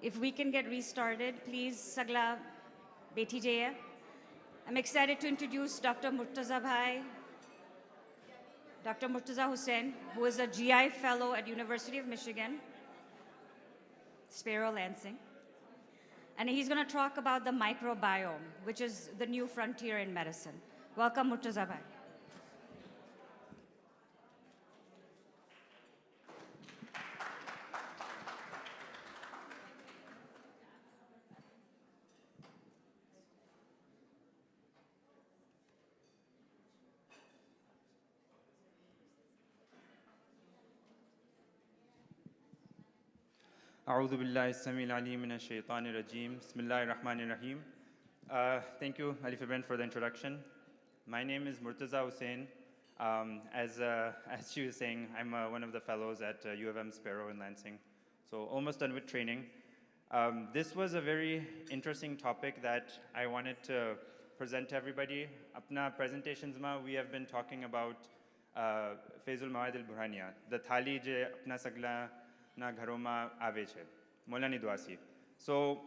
If we can get restarted, please, Sagla Beti Jaya. I'm excited to introduce Dr. Murtaza Bhai, Dr. Murtaza Hussain, who is a GI fellow at University of Michigan, Sparrow Lansing. And he's going to talk about the microbiome, which is the new frontier in medicine. Welcome, Murtaza Bhai. أعوذ بالله السميع العليم من الشيطان الرجيم بسم الله الرحمن الرحيم. Thank you, Ali Faben, for the introduction. My name is Murtaza Hussain. As she was saying, I'm one of the fellows at U of M Sparrow in Lansing, so almost done with training. This was a very interesting topic that I wanted to present to everybody. Apna presentations ma, we have been talking about Faizul Mawad al-Burhaniya, the Thaali je apna sagla na gharoma ave che, Molani Dwasi. So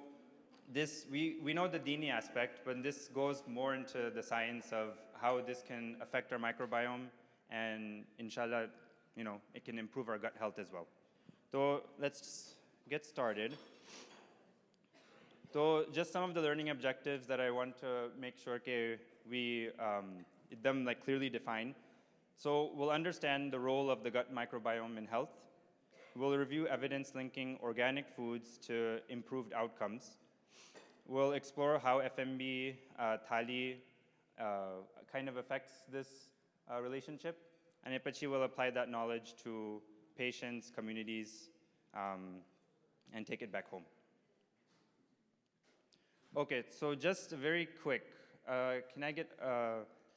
this, we know the dini aspect, but this goes more into the science of how this can affect our microbiome, and inshallah, it can improve our gut health as well. So let's get started. So just some of the learning objectives that I want to make sure we them clearly define. So we'll understand the role of the gut microbiome in health. We'll review evidence linking organic foods to improved outcomes. We'll explore how FMB Thaali kind of affects this relationship, and Epachi will apply that knowledge to patients, communities, and take it back home. Okay, so just very quick, can I get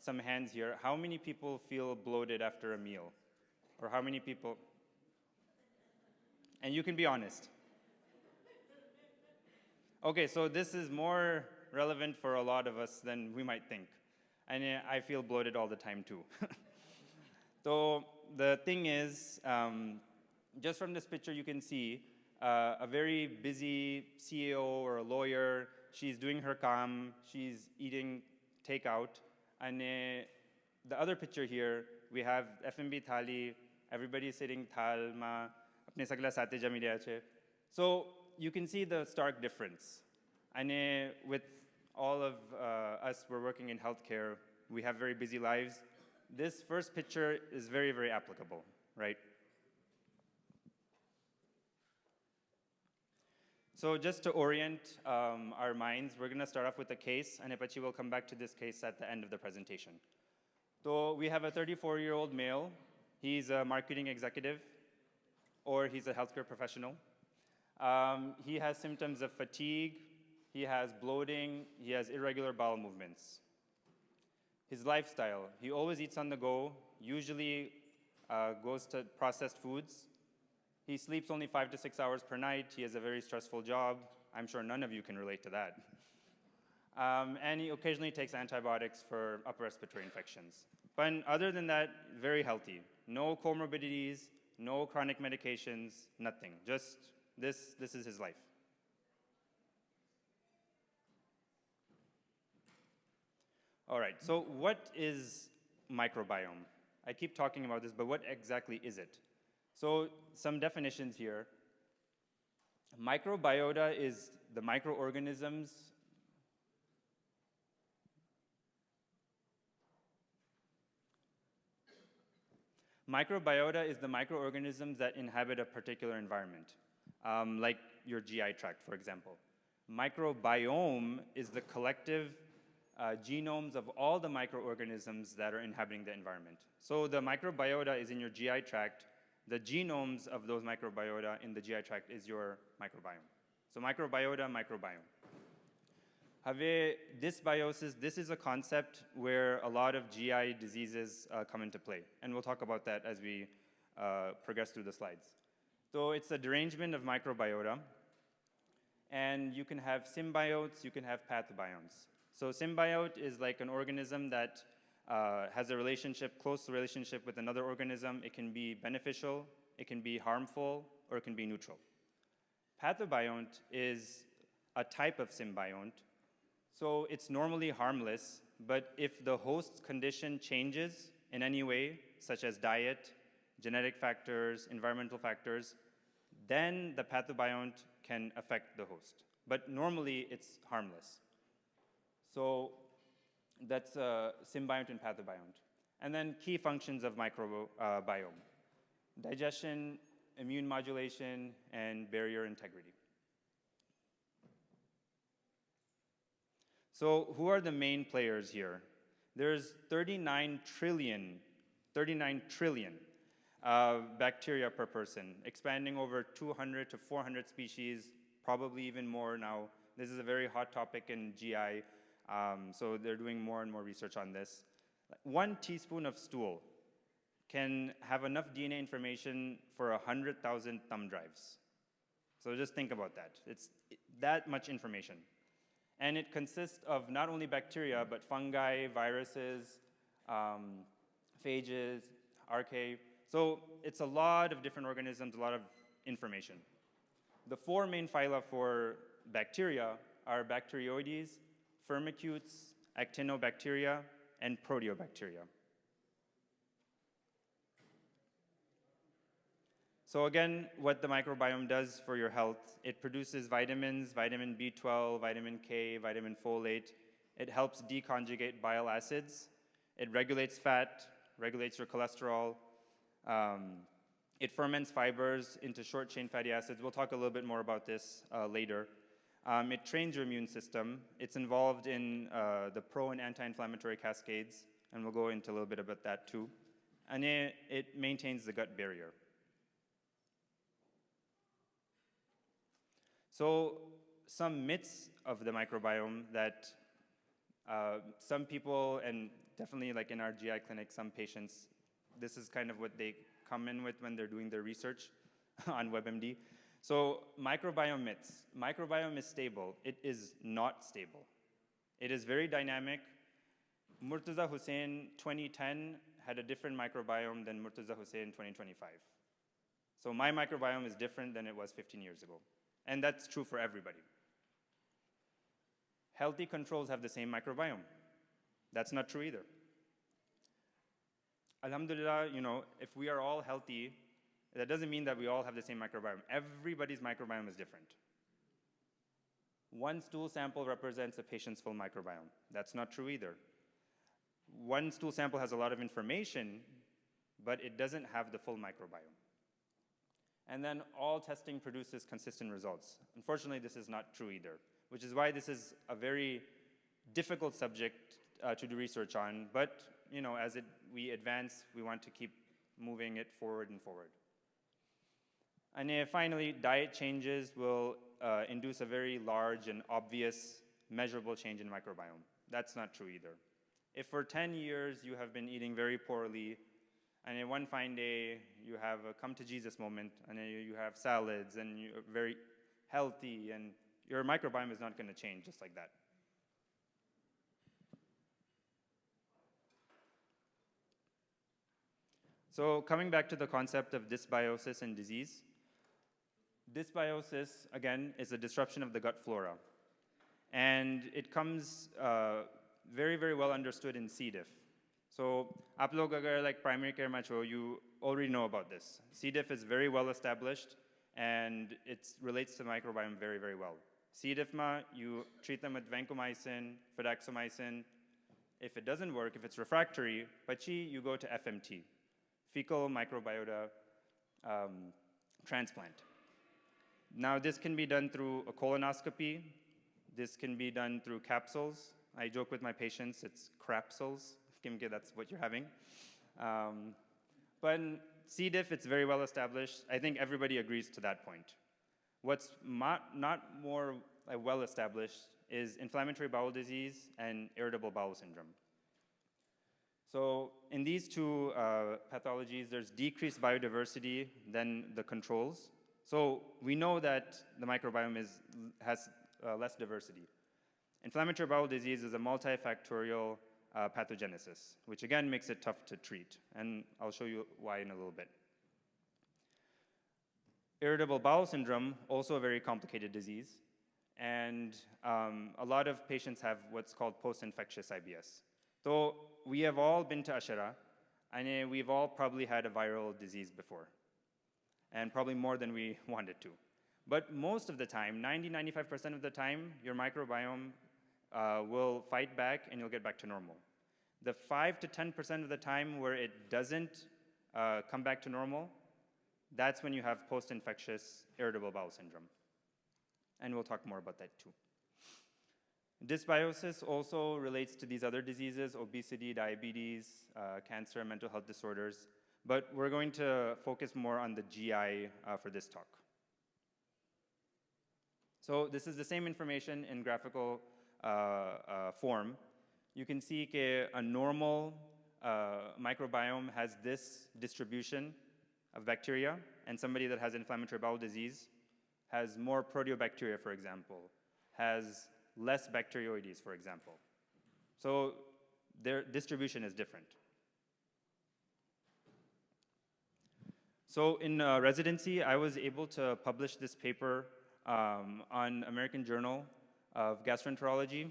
some hands here? How many people feel bloated after a meal? Or how many people? And you can be honest. Okay, so this is more relevant for a lot of us than we might think. And I feel bloated all the time too. So the thing is, just from this picture you can see a very busy CEO or a lawyer. She's doing her kaam, she's eating takeout. And the other picture here, we have FMB Thaali, everybody sitting thal ma. So you can see the stark difference. And with all of us, we're working in healthcare, we have very busy lives. This first picture is very, very applicable, right? So just to orient our minds, we're going to start off with a case, and Epachi will come back to this case at the end of the presentation. So we have a 34-year-old male. He's a marketing executive, or he's a healthcare professional. He has symptoms of fatigue, he has bloating, he has irregular bowel movements. His lifestyle, he always eats on the go, usually goes to processed foods. He sleeps only 5 to 6 hours per night. He has a very stressful job. I'm sure none of you can relate to that. And he occasionally takes antibiotics for upper respiratory infections. But other than that, very healthy. No comorbidities, no chronic medications, nothing. Just this is his life. All right, so what is microbiome? I keep talking about this, but what exactly is it? So some definitions here. Microbiota is the microorganisms. Microbiota is the microorganisms that inhabit a particular environment, like your GI tract, for example. Microbiome is the collective genomes of all the microorganisms that are inhabiting the environment. So the microbiota is in your GI tract. The genomes of those microbiota in the GI tract is your microbiome. So microbiota, microbiome. Dysbiosis, this is a concept where a lot of GI diseases come into play. And we'll talk about that as we progress through the slides. So it's a derangement of microbiota. And you can have symbiotes, you can have pathobionts. So symbiote is like an organism that has a relationship, close relationship with another organism. It can be beneficial, it can be harmful, or it can be neutral. Pathobiont is a type of symbiont, so it's normally harmless, but if the host's condition changes in any way, such as diet, genetic factors, environmental factors, then the pathobiont can affect the host. But normally, it's harmless. So that's symbiont and pathobiont. And then key functions of microbiome: digestion, immune modulation, and barrier integrity. So who are the main players here? There's 39 trillion bacteria per person, expanding over 200 to 400 species, probably even more now. This is a very hot topic in GI, so they're doing more and more research on this. 1 teaspoon of stool can have enough DNA information for 100,000 thumb drives. So just think about that. It's that much information. And it consists of not only bacteria, but fungi, viruses, phages, archaea. So it's a lot of different organisms, a lot of information. The 4 main phyla for bacteria are Bacteroides, Firmicutes, Actinobacteria, and Proteobacteria. So again, what the microbiome does for your health, it produces vitamins, vitamin B12, vitamin K, vitamin folate. It helps deconjugate bile acids. It regulates fat, regulates your cholesterol. It ferments fibers into short-chain fatty acids. We'll talk a little bit more about this later. It trains your immune system. It's involved in the pro and anti-inflammatory cascades, and we'll go into a little bit about that too. And it maintains the gut barrier. So some myths of the microbiome that some people, and definitely like in our GI clinic, some patients, this is kind of what they come in with when they're doing their research on WebMD. So microbiome myths. Microbiome is stable. It is not stable. It is very dynamic. Murtaza Hussain 2010 had a different microbiome than Murtaza Hussain 2025. So my microbiome is different than it was 15 years ago. And that's true for everybody. Healthy controls have the same microbiome. That's not true either. Alhamdulillah, if we are all healthy, that doesn't mean that we all have the same microbiome. Everybody's microbiome is different. 1 stool sample represents a patient's full microbiome. That's not true either. 1 stool sample has a lot of information, but it doesn't have the full microbiome. And then all testing produces consistent results. Unfortunately, this is not true either, which is why this is a very difficult subject to do research on. But as we advance, we want to keep moving it forward and forward. And finally, diet changes will induce a very large and obvious measurable change in microbiome. That's not true either. If for 10 years you have been eating very poorly, and in one fine day, you have a come to Jesus moment, and then you have salads, and you're very healthy, and your microbiome is not going to change just like that. So coming back to the concept of dysbiosis and disease, dysbiosis, again, is a disruption of the gut flora. And it comes very, very well understood in C. diff. So, आप लोग अगर like primary care में हो, you already know about this. C. diff is very well established, and it relates to the microbiome very, very well. C. diff, you treat them with vancomycin, fidaxomicin. If it doesn't work, if it's refractory, pachi, you go to FMT, fecal microbiota transplant. Now, this can be done through a colonoscopy. This can be done through capsules. I joke with my patients, it's crapsules. That's what you're having. But in C. diff, it's very well established. I think everybody agrees to that point. What's not more well established is inflammatory bowel disease and irritable bowel syndrome. So in these 2 pathologies, there's decreased biodiversity than the controls. So we know that the microbiome has less diversity. Inflammatory bowel disease is a multifactorial pathogenesis, which again makes it tough to treat. And I'll show you why in a little bit. Irritable bowel syndrome, also a very complicated disease. And a lot of patients have what's called post-infectious IBS. So we have all been to Ashara, and we've all probably had a viral disease before, and probably more than we wanted to. But most of the time, 90–95% of the time, your microbiome will fight back and you'll get back to normal. The 5–10% of the time where it doesn't come back to normal, that's when you have post-infectious irritable bowel syndrome. And we'll talk more about that too. Dysbiosis also relates to these other diseases: obesity, diabetes, cancer, mental health disorders. But we're going to focus more on the GI for this talk. So this is the same information in graphical form. You can see that a normal microbiome has this distribution of bacteria, and somebody that has inflammatory bowel disease has more proteobacteria, for example, has less bacteroides, for example. So their distribution is different. So in residency, I was able to publish this paper on American Journal of Gastroenterology.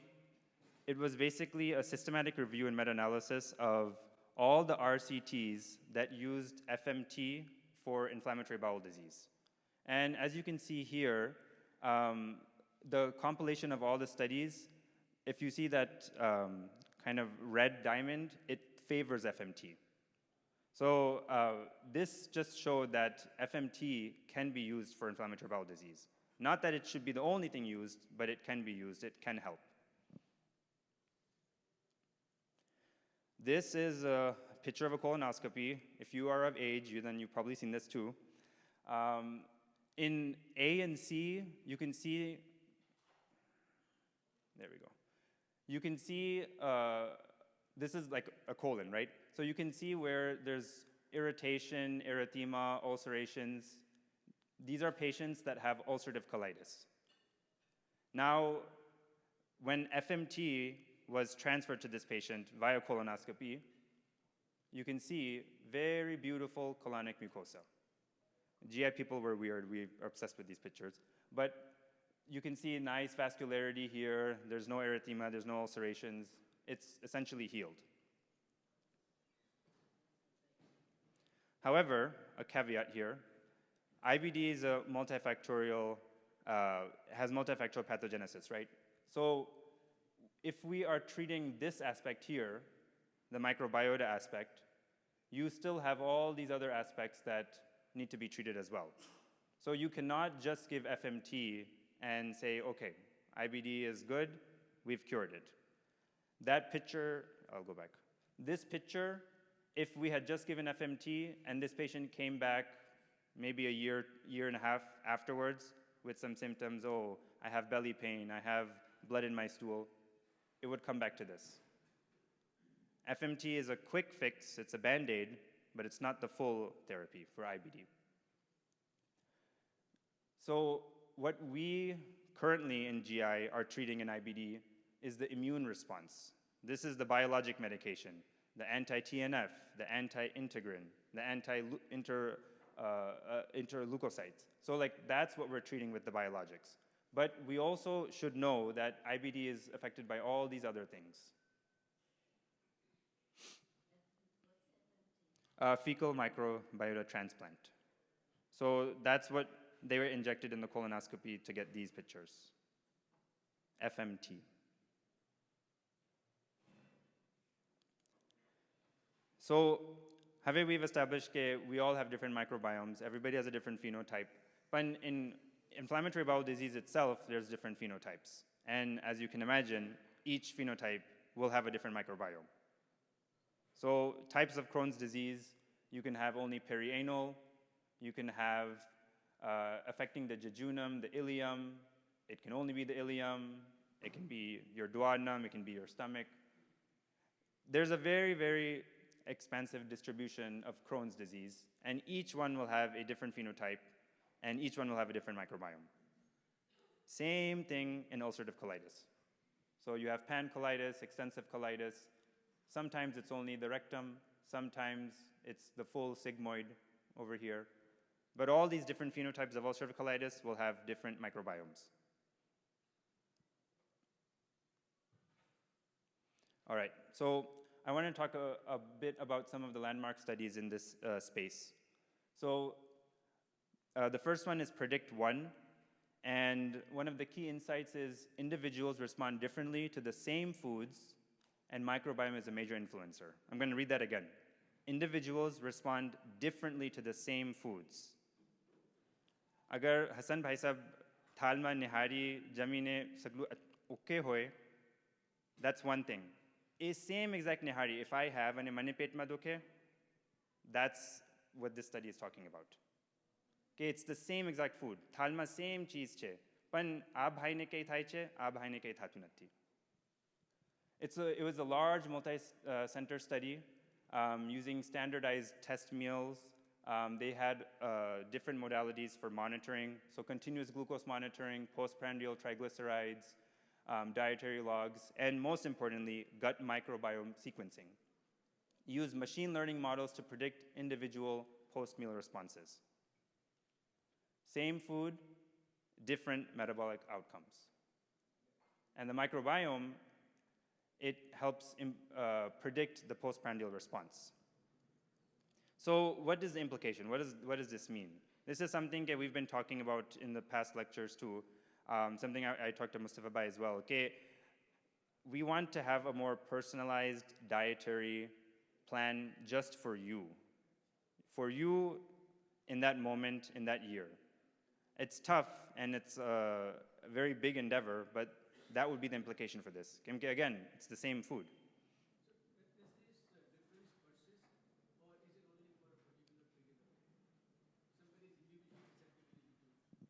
It was basically a systematic review and meta-analysis of all the RCTs that used FMT for inflammatory bowel disease. And as you can see here, the compilation of all the studies, if you see that kind of red diamond, it favors FMT. So this just showed that FMT can be used for inflammatory bowel disease. Not that it should be the only thing used, but it can be used, it can help. This is a picture of a colonoscopy. If you are of age, then you've probably seen this too. In A and C, you can see, there we go. You can see, this is like a colon, right? So you can see where there's irritation, erythema, ulcerations. These are patients that have ulcerative colitis. Now, when FMT was transferred to this patient via colonoscopy, you can see very beautiful colonic mucosa. GI people were weird, we are obsessed with these pictures. But you can see nice vascularity here, there's no erythema, there's no ulcerations, it's essentially healed. However, a caveat here, IBD is a multifactorial, has multifactorial pathogenesis, right? So if we are treating this aspect here, the microbiota aspect, you still have all these other aspects that need to be treated as well. So you cannot just give FMT and say, okay, IBD is good, we've cured it. That picture, I'll go back. This picture, if we had just given FMT and this patient came back maybe a year and a half afterwards with some symptoms, oh, I have belly pain, I have blood in my stool, it would come back to this. FMT is a quick fix, it's a Band-Aid, but it's not the full therapy for IBD. So what we currently in GI are treating in IBD is the immune response. This is the biologic medication, the anti-TNF, the anti-integrin, the interleukocytes. So like that's what we're treating with the biologics. But we also should know that IBD is affected by all these other things. Fecal microbiota transplant. So that's what they were injected in the colonoscopy to get these pictures. FMT. So, we've established that we all have different microbiomes. Everybody has a different phenotype. But in inflammatory bowel disease itself, there's different phenotypes. And as you can imagine, each phenotype will have a different microbiome. So types of Crohn's disease, you can have only perianal, you can have affecting the jejunum, the ileum, it can only be the ileum, it can be your duodenum, it can be your stomach. There's a very, very expansive distribution of Crohn's disease, and each one will have a different phenotype, and each one will have a different microbiome. Same thing in ulcerative colitis. So you have pancolitis, extensive colitis. Sometimes it's only the rectum, sometimes it's the full sigmoid over here. But all these different phenotypes of ulcerative colitis will have different microbiomes. All right, so I want to talk a bit about some of the landmark studies in this space. So the first one is PREDICT-1, and one of the key insights is individuals respond differently to the same foods, and microbiome is a major influencer. I'm going to read that again. Individuals respond differently to the same foods. Agar Hassan bhai sahab thal ma nihari jamine saglu okay hoy, that's one thing. A same exact nihari, if I have and mane pet ma dukhe, that's what this study is talking about. Okay, it's the same exact food. Thal ma same cheese che. Pan a bhai ne kai thai che, a bhai ne kai thatu natti. It was a large multi-center study using standardized test meals. They had different modalities for monitoring, so continuous glucose monitoring, postprandial triglycerides, dietary logs, and most importantly, gut microbiome sequencing. Use machine learning models to predict individual post-meal responses. Same food, different metabolic outcomes. And the microbiome, it helps predict the postprandial response. So what is the implication? What does this mean? This is something that we've been talking about in the past lectures too, something I talked to Mustafa by as well. Okay, we want to have a more personalized dietary plan just for you in that moment, in that year. It's tough and it's a very big endeavor, but that would be the implication for this. Again, it's the same food. Does this difference persist, or is it only for a particular trigger? Somebody is individually susceptible to food.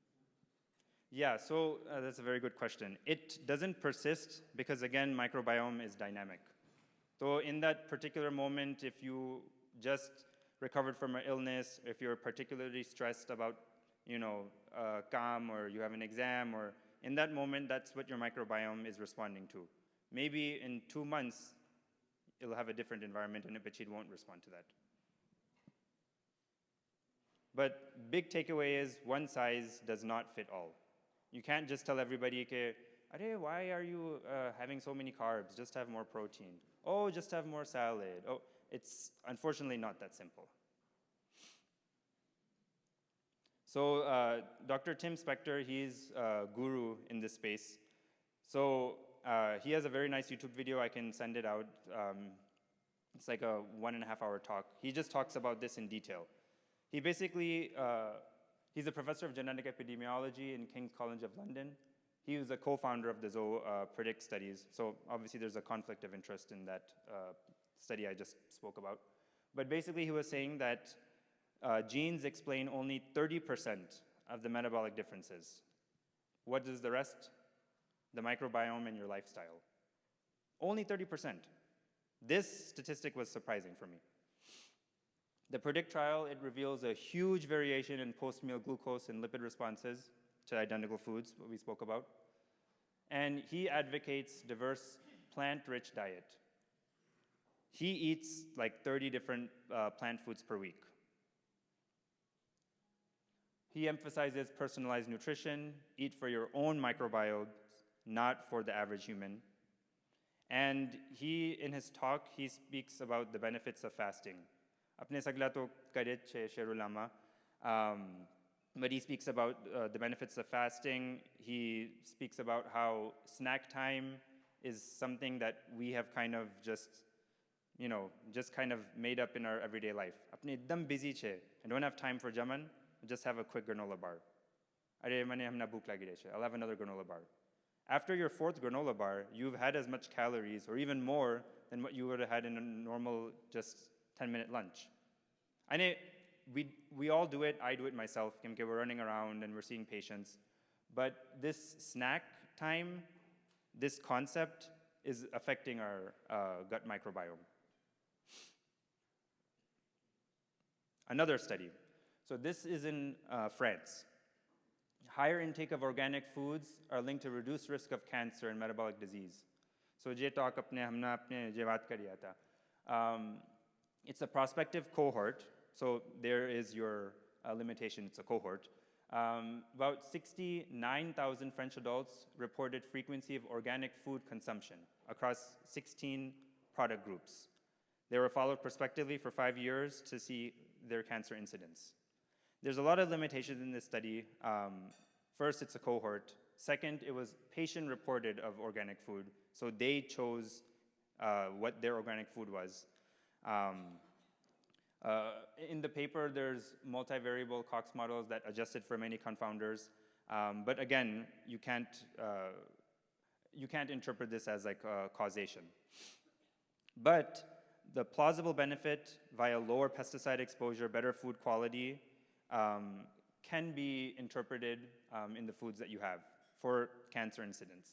Yeah, so that's a very good question. It doesn't persist because, again, microbiome is dynamic. So in that particular moment, if you just recovered from an illness, if you're particularly stressed about, calm, or you have an exam, or in that moment, that's what your microbiome is responding to. Maybe in 2 months, it'll have a different environment and it won't respond to that. But big takeaway is one size does not fit all. You can't just tell everybody, "Arey, why are you having so many carbs? Just have more protein. Oh, just have more salad." Oh, it's unfortunately not that simple. So Dr. Tim Spector, he's a guru in this space. So he has a very nice YouTube video. I can send it out. It's like a 1.5 hour talk. He just talks about this in detail. He basically, he's a professor of genetic epidemiology in King's College of London. He was a co-founder of the PREDICT studies. So obviously there's a conflict of interest in that study I just spoke about. But basically he was saying that genes explain only 30% of the metabolic differences. What is the rest? The microbiome and your lifestyle. Only 30%. This statistic was surprising for me. The PREDICT trial, it reveals a huge variation in post-meal glucose and lipid responses to identical foods, what we spoke about. And he advocates diverse plant-rich diet. He eats like 30 different plant foods per week. He emphasizes personalized nutrition, eat for your own microbiome, not for the average human. And he, in his talk, he speaks about the benefits of fasting. Apne sagla to kare che sherulama, but he speaks about the benefits of fasting. He speaks about how snack time is something that we have kind of just kind of made up in our everyday life. Apne ekdam busy che, I don't have time for jaman, just have a quick granola bar. Are mane hamna bhook lagi rahe che, I'll have another granola bar. After your 4th granola bar, you've had as much calories or even more than what you would have had in a normal just 10-minute lunch. And we all do it, I do it myself, we're running around and we're seeing patients. But this snack time, this concept is affecting our gut microbiome. Another study. So this is in France. Higher intake of organic foods are linked to reduced risk of cancer and metabolic disease. So je talk humna apne je baat kariya tha. It's a prospective cohort. So there is your limitation, it's a cohort. About 69,000 French adults reported frequency of organic food consumption across 16 product groups. They were followed prospectively for 5 years to see their cancer incidence. There's a lot of limitations in this study. First, it's a cohort. Second, it was patient-reported of organic food, so they chose what their organic food was. In the paper, there's multivariable Cox models that adjusted for many confounders, but again, you can't interpret this as like causation. But the plausible benefit via lower pesticide exposure, better food quality, can be interpreted in the foods that you have for cancer incidence.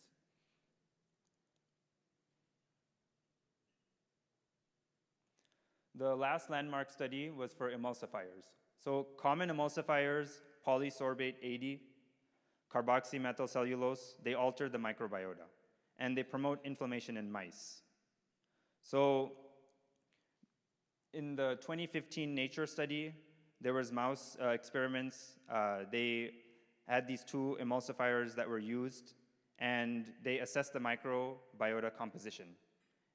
The last landmark study was for emulsifiers. So common emulsifiers, polysorbate 80, carboxymethylcellulose, they alter the microbiota, and they promote inflammation in mice. So in the 2015 Nature study, there was mouse experiments. They had these 2 emulsifiers that were used, and they assessed the microbiota composition.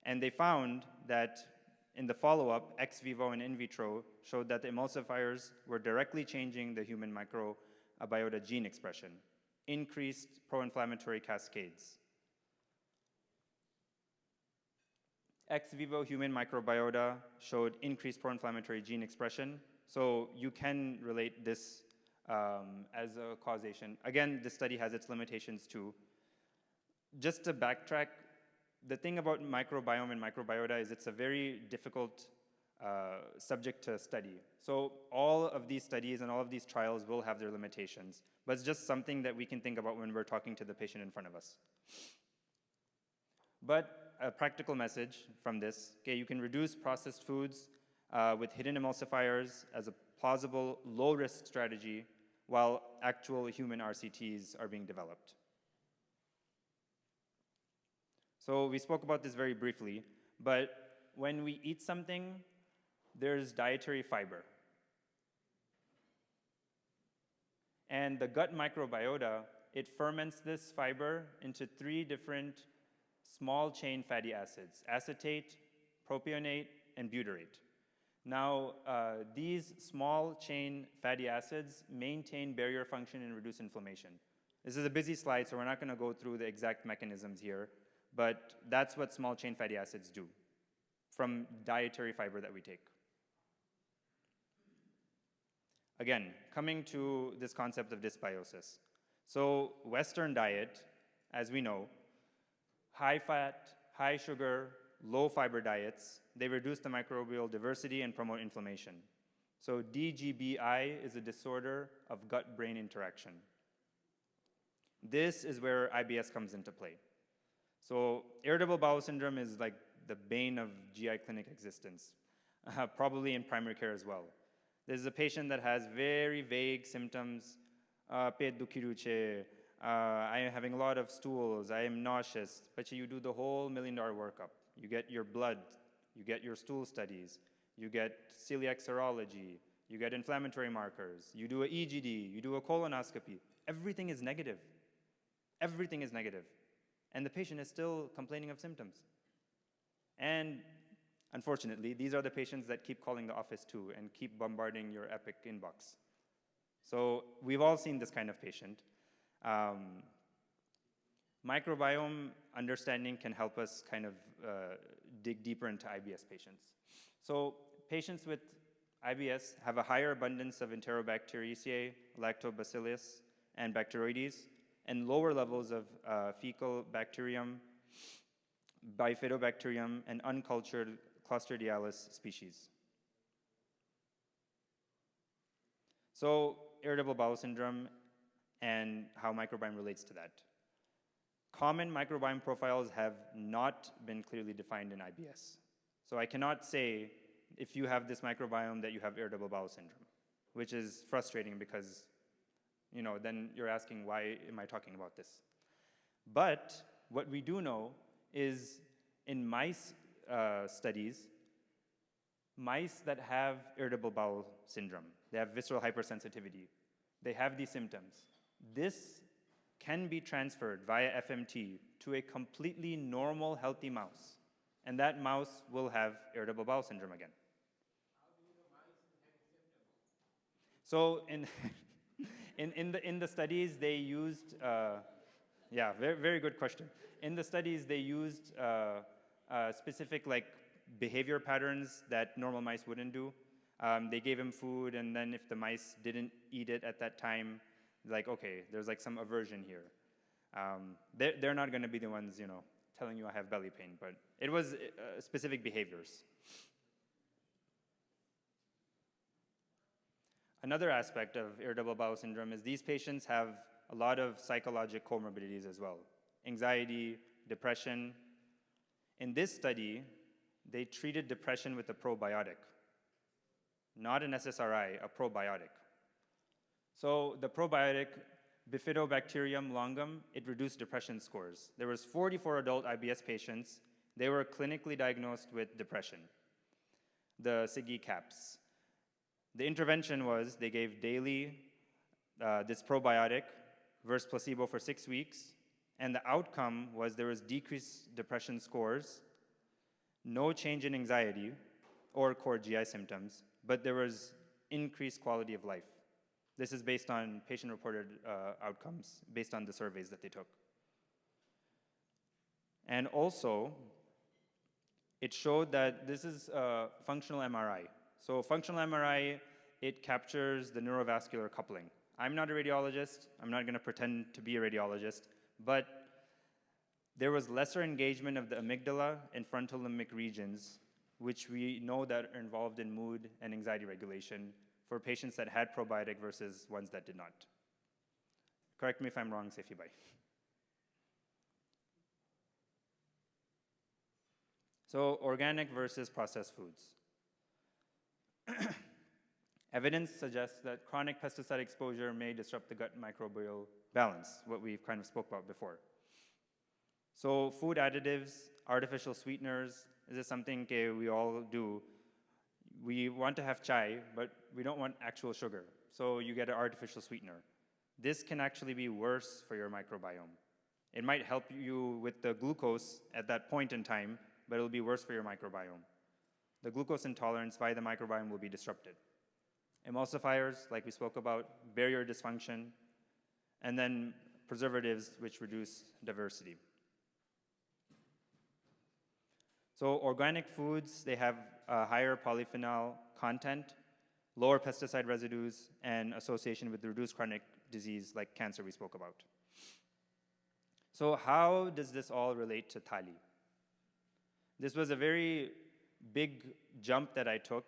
And they found that in the follow-up, ex vivo and in vitro showed that the emulsifiers were directly changing the human microbiota gene expression, increased pro-inflammatory cascades. Ex vivo human microbiota showed increased pro-inflammatory gene expression, so you can relate this as a causation. Again, this study has its limitations too. Just to backtrack, the thing about microbiome and microbiota is it's a very difficult subject to study. So all of these studies and all of these trials will have their limitations, but it's just something that we can think about when we're talking to the patient in front of us. But a practical message from this, okay, you can reduce processed foods with hidden emulsifiers as a plausible low-risk strategy while actual human RCTs are being developed. So we spoke about this very briefly, but when we eat something, there's dietary fiber. And the gut microbiota, it ferments this fiber into 3 different small chain fatty acids: acetate, propionate, and butyrate. Now, these small chain fatty acids maintain barrier function and reduce inflammation. This is a busy slide, so we're not going to go through the exact mechanisms here, but that's what small chain fatty acids do from dietary fiber that we take. Again, coming to this concept of dysbiosis. So Western diet, as we know, high fat, high sugar, low fiber diets, they reduce the microbial diversity and promote inflammation. So DGBI is a disorder of gut-brain interaction. This is where IBS comes into play. So irritable bowel syndrome is like the bane of GI clinic existence, probably in primary care as well. This is a patient that has very vague symptoms. Pet dukhiruche, I am having a lot of stools, I am nauseous, but you do the whole $1 million workup. You get your blood, you get your stool studies, you get celiac serology, you get inflammatory markers, you do an EGD, you do a colonoscopy. Everything is negative. Everything is negative. And the patient is still complaining of symptoms. And unfortunately, these are the patients that keep calling the office too and keep bombarding your Epic inbox. So we've all seen this kind of patient. Microbiome understanding can help us kind of dig deeper into IBS patients. So patients with IBS have a higher abundance of Enterobacteriaceae, Lactobacillus, and Bacteroides, and lower levels of fecal bacterium, Bifidobacterium, and uncultured Clostridialis species. So irritable bowel syndrome and how microbiome relates to that. Common microbiome profiles have not been clearly defined in IBS. So I cannot say if you have this microbiome that you have irritable bowel syndrome, which is frustrating because, you know, then you're asking, why am I talking about this? But what we do know is in mice studies, Mice that have irritable bowel syndrome, they have visceral hypersensitivity, they have these symptoms. This can be transferred via FMT to a completely normal, healthy mouse, and that mouse will have irritable bowel syndrome again. How do you know mice have symptoms? So in the studies, they used, yeah, very, very good question. In the studies, they used specific like behavior patterns that normal mice wouldn't do. They gave him food, and then if the mice didn't eat it at that time, like, okay, there's like some aversion here. They're not going to be the ones, you know, telling you I have belly pain, but it was specific behaviors. Another aspect of irritable bowel syndrome is these patients have a lot of psychologic comorbidities as well. Anxiety, depression. In this study, they treated depression with a probiotic, not an SSRI, a probiotic. So the probiotic, Bifidobacterium longum, it reduced depression scores. There was 44 adult IBS patients. They were clinically diagnosed with depression, the SIGI CAPS. The intervention was they gave daily this probiotic versus placebo for 6 weeks, and the outcome was there was decreased depression scores, no change in anxiety or core GI symptoms, but there was increased quality of life. This is based on patient-reported outcomes, based on the surveys that they took. And also, it showed that this is a functional MRI. So functional MRI, it captures the neurovascular coupling. I'm not a radiologist. I'm not going to pretend to be a radiologist, but there was lesser engagement of the amygdala and frontal limbic regions, which we know that are involved in mood and anxiety regulation for patients that had probiotic versus ones that did not. Correct me if I'm wrong, Saifi Bhai. So organic versus processed foods. Evidence suggests that chronic pesticide exposure may disrupt the gut microbial balance, what we've kind of spoke about before. So food additives, artificial sweeteners, this is something we all do. We want to have chai, but we don't want actual sugar. So you get an artificial sweetener. This can actually be worse for your microbiome. It might help you with the glucose at that point in time, but it'll be worse for your microbiome. The glucose intolerance via the microbiome will be disrupted. Emulsifiers, like we spoke about, barrier dysfunction, and then preservatives, which reduce diversity. So organic foods, they have a higher polyphenol content, lower pesticide residues, and association with reduced chronic disease like cancer we spoke about. So how does this all relate to Thaali? This was a very big jump that I took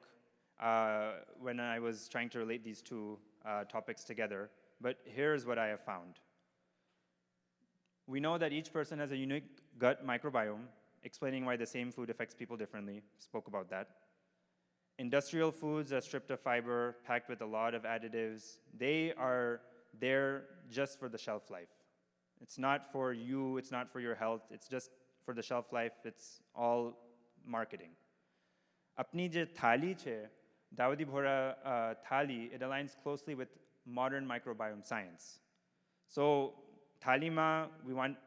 when I was trying to relate these two topics together, but here's what I have found. We know that each person has a unique gut microbiome, explaining why the same food affects people differently. Spoke about that. Industrial foods are stripped of fiber, packed with a lot of additives. They are there just for the shelf life. It's not for you, it's not for your health, it's just for the shelf life, it's all marketing. Apni je thali che, Dawadi Bhora thali, it aligns closely with modern microbiome science. So thali ma, we want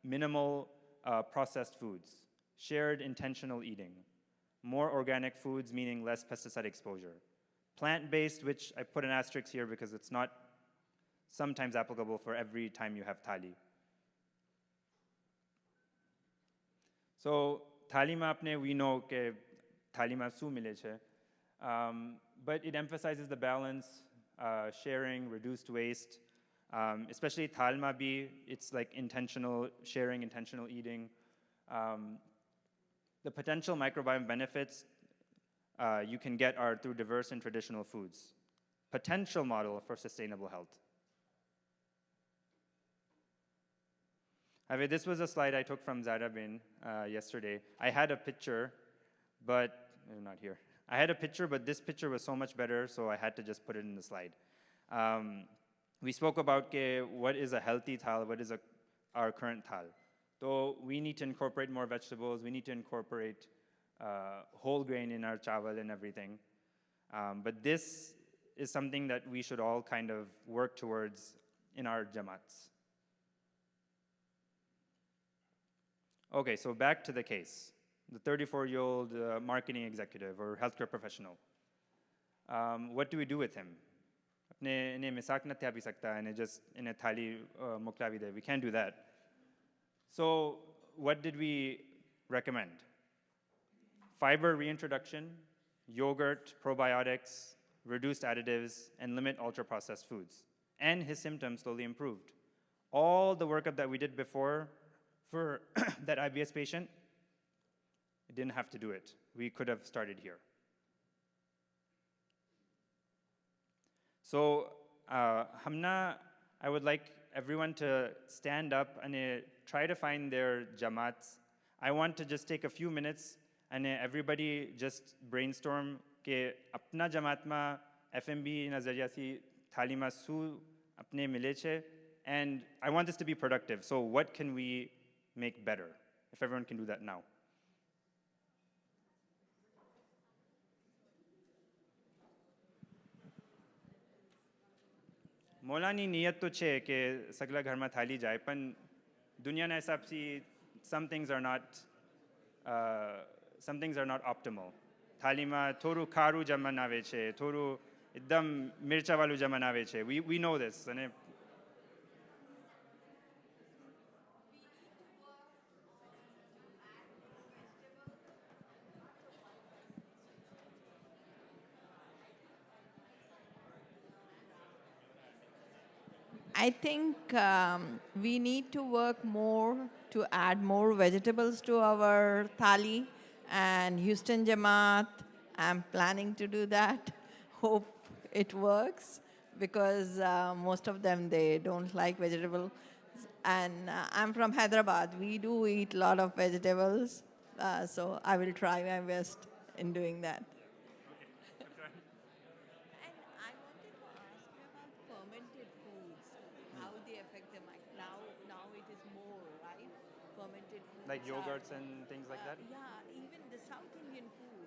minimal processed foods, shared intentional eating, more organic foods, meaning less pesticide exposure. Plant-based, which I put an asterisk here because it's not sometimes applicable for every time you have thali. So thali ma apne, we know ke thali ma su mile che, but it emphasizes the balance, sharing, reduced waste, especially thal ma bhi, it's like intentional sharing, intentional eating. The potential microbiome benefits you can get are through diverse and traditional foods. Potential model for sustainable health. This was a slide I took from Zara Bin yesterday. I had a picture, but not here. I had a picture, but this picture was so much better, so I had to just put it in the slide. We spoke about what is a healthy thal, what is our current thal. So we need to incorporate more vegetables, we need to incorporate whole grain in our chawal and everything. But this is something that we should all kind of work towards in our jamaats. Okay, so back to the case. The 34-year-old marketing executive or healthcare professional. What do we do with him? We can't do that. So what did we recommend? Fiber reintroduction, yogurt, probiotics, reduced additives, and limit ultra-processed foods. And his symptoms slowly improved. All the workup that we did before for that IBS patient, we didn't have to do it. We could have started here. So I would like everyone to stand up and try to find their jamaats. I want to just take a few minutes and everybody just brainstorm ke apna jamaat ma FMB nazariya si Thaali ma su apne mile che, and I want this to be productive. So what can we make better? If everyone can do that now. Maulani नियत तो छे कि सगला घर में थाली जाए पण दुनियाना हिसाब से some things are not optimal. थाली में थोड़ू खारू जमन आवे छे, थोड़ू एकदम मिर्चा वालू जमन आवे छे. We know this. And I think we need to work more to add more vegetables to our thali, and Houston Jamaat, I'm planning to do that. Hope it works, because most of them, they don't like vegetables. And I'm from Hyderabad. We do eat a lot of vegetables, so I will try my best in doing that. And I wanted to ask you about fermented foods, how they affect the mind. Now it is more, right? Fermented foods. like yogurts and things like that? Yeah, even the South Indian food,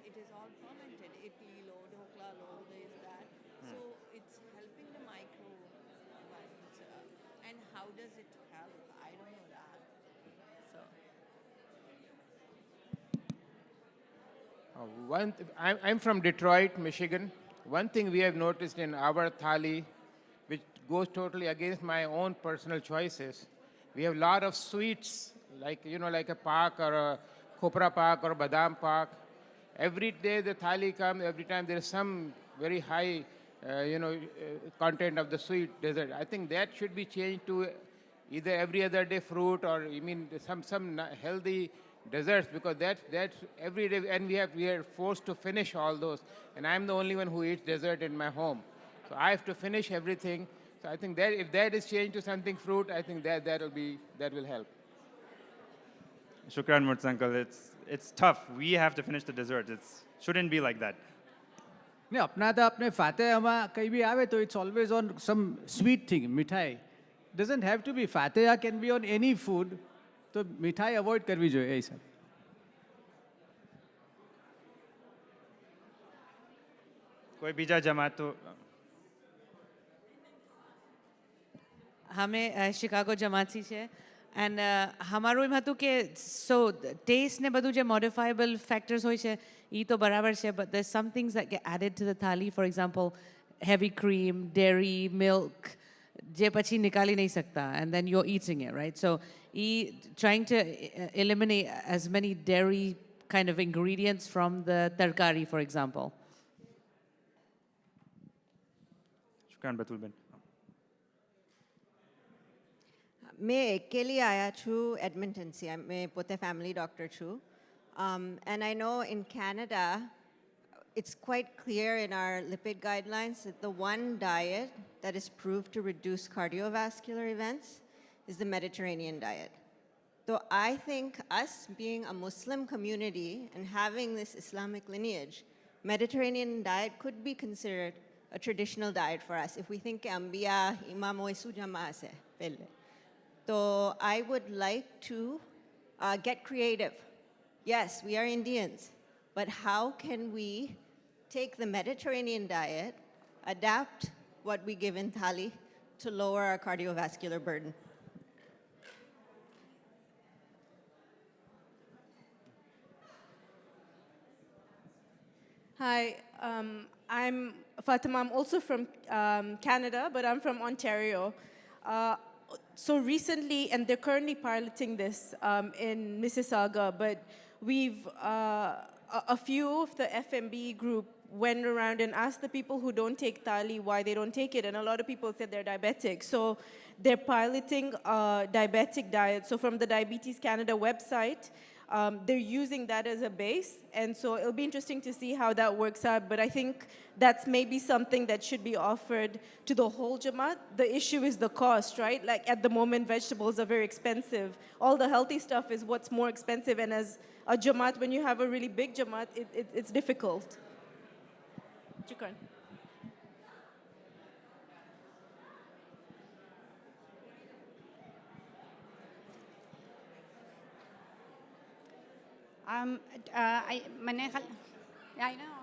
it is all fermented. Idli lo, dhokla lo, there is that. So it's helping the microbes. And how does it help? I don't know that. So. I'm from Detroit, Michigan. One thing we have noticed in our thali, which goes totally against my own personal choices, we have a lot of sweets, like a pak or a kopra pak or a badam pak. Every day the thali comes, every time there is some very high, content of the sweet dessert. I think that should be changed to either every other day fruit, or some healthy desserts, because that's every day, and we are forced to finish all those, and I'm the only one who eats dessert in my home, so I have to finish everything. So I think that if that is changed to something fruit, I think that will help. Shukran, Murtaza uncle. It's tough. We have to finish the dessert. It shouldn't be like that. ને अपना तो अपने फातेहा कहीं भी आवे तो it's always on some sweet thing, मिठाई. Doesn't have to be Fatiha, can be on any food. तो मिठाई avoid करवी જોઈએ ऐसा. कोई बीजा जमात तो हमें शिकागो जमाती છે એન્ડ અમારું એમ હતું કે સો ટેસ્ટ ને બધું જે મોડિફાયેબલ ફેક્ટર્સ હોય છે એ તો બરાબર છે, but there's some things that get added to the thali, for example heavy cream, dairy, milk, જે પછી નિકાલી નહીં શકતા, and then you're eating it, right? So trying to eliminate as many dairy kind of ingredients from the tarkari, for example. शुक्रान बतूल बेन. मैं अकेली आया छू Edmonton से. मैं पोते फैमिली डॉक्टर छू. And I know in Canada, it's quite clear in our lipid guidelines that the one diet that is proved to reduce cardiovascular events is the Mediterranean diet. So I think us being a Muslim community and having this Islamic lineage, Mediterranean diet could be considered a traditional diet for us if we think Ambiya Imam Oisu Jama se pehle. So I would like to get creative Yes, we are Indians, but how can we take the Mediterranean diet, adapt what we give in Thaali to lower our cardiovascular burden? Hi, I'm Fatima. I'm also from Canada, but I'm from Ontario. Uh, so recently, and they're currently piloting this in Mississauga, but we've, a few of the FMB group went around and asked the people who don't take Thaali why they don't take it, and a lot of people said they're diabetic. So they're piloting a diabetic diet. So from the Diabetes Canada website, they're using that as a base, and so it'll be interesting to see how that works out, but I think that's maybe something that should be offered to the whole Jamaat. The issue is the cost, right? Like at the moment, vegetables are very expensive. All the healthy stuff is what's more expensive, and as a Jamaat, when you have a really big Jamaat, it's difficult. Shukran. I know.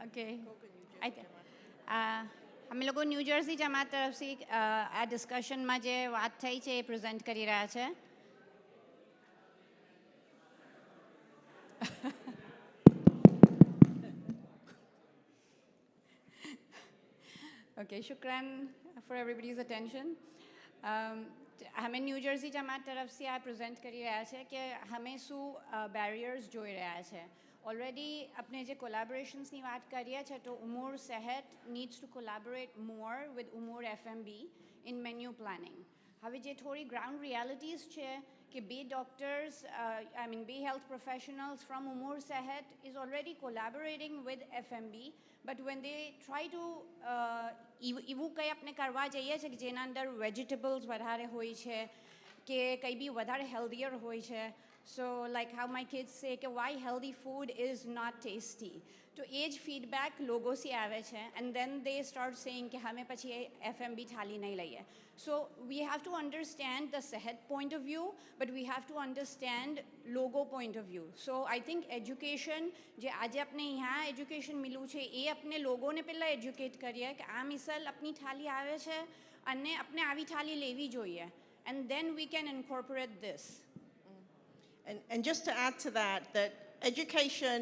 Okay. અમે લોકો new jersey જમાત તરફથી આ ડિસ્કશનમાં જે વાત થઈ છે એ present કરી રહ્યા છે. Okay, shukran for everybody's attention. हमें न्यू जर्सी जमात तरफ से आ प्रेजेंट करी रहा है कि हमें शू बैरियर्स જોઈ રહ્યા છે. ઓલરેડી આપણે જે કોલેબોરેશન્સની વાત કરીએ છીએ તો Umoor Sehat needs to collaborate more with Umoor FMB in menu planning. હવે જે થોડી ગ્રાઉન્ડ રિયાલિટીઝ છે કે બે ડોક્ટર્સ આઈ મીન બે health professionals from Umoor Sehat is already collaborating with FMB, but when they try to એવું કંઈ આપણે કરવા જઈએ છે કે જેના અંદર વેજીટેબલ્સ વધારે હોય છે કે કંઈ બી વધારે હેલ્ધીયર હોય છે, so like how my kids say કે why healthy food is not tasty, તો એ જ ફીડબેક લોગોથી આવે છે, and then they start saying કે અમે પછી FMB થાલી નહીં લઈએ. So we have to understand the sehat point of view, but we have to understand logo point of view. So I think education, જે આજે આપણે यहाँ education મિલું છે એ આપણે લોગોને પહેલાં એજ્યુકેટ કરીએ કે આ મિસલ આપની થાલી આવે છે અને આપણે આવી થાલી લેવી જોઈએ, and then we can incorporate this. And just to add to that, that education,